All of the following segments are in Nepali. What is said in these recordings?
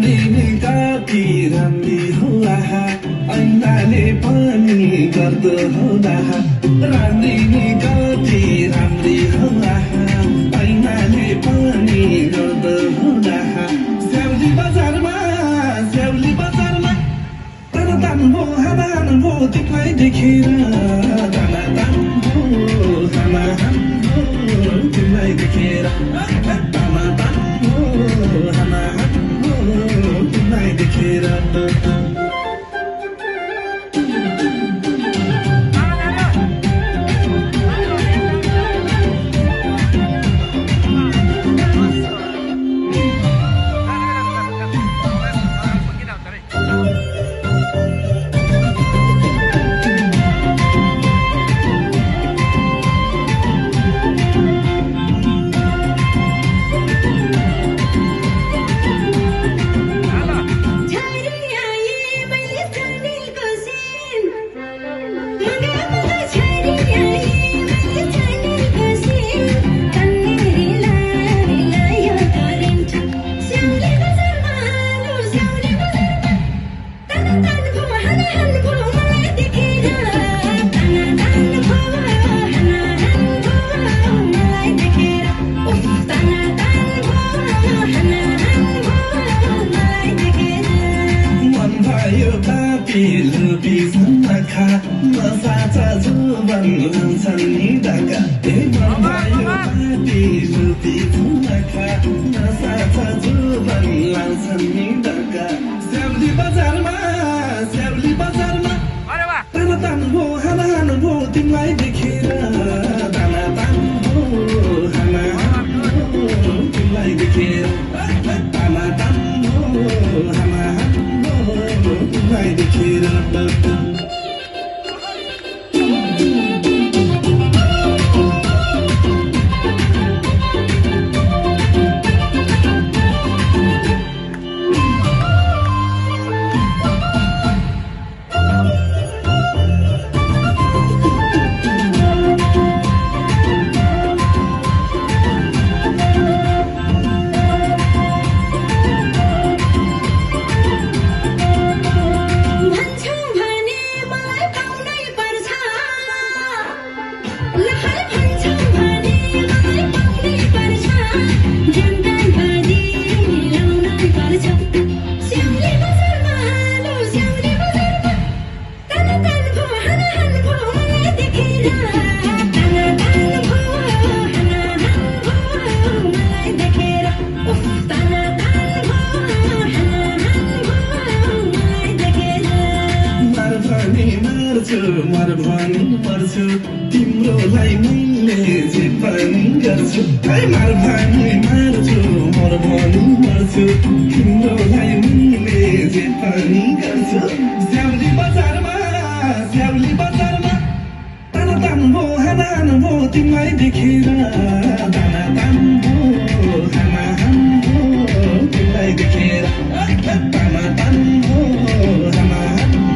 राम्री काटी राम्री होला ऐनाले पनि गर्दो होला राम्री काटी राम्री होला ऐनाले पनि गर्दो होला स्याउली बजारमा तान भो हान भो तिमीलाई देखेर तान भो हान भो तिमीलाई देखेर तान भो हान भो तिमीलाई देखेर तिमीलाई देखेर तान भो हान भो तिमीलाई देखेर तान भो हान भो तिमीलाई देखेर मर्छु तिम्रोलाई मैले जे पनि गर्छु मार भानी मार्छु मर भनी मर्छु तिम्रोलाई मैले जे पनि गर्छु स्याउली बजारमा तान भो हान भो तिमीलाई देखेर तान भो हान भो तिमीलाई देखेर तान भो हान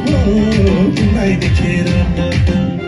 भो तिमीलाई देखेर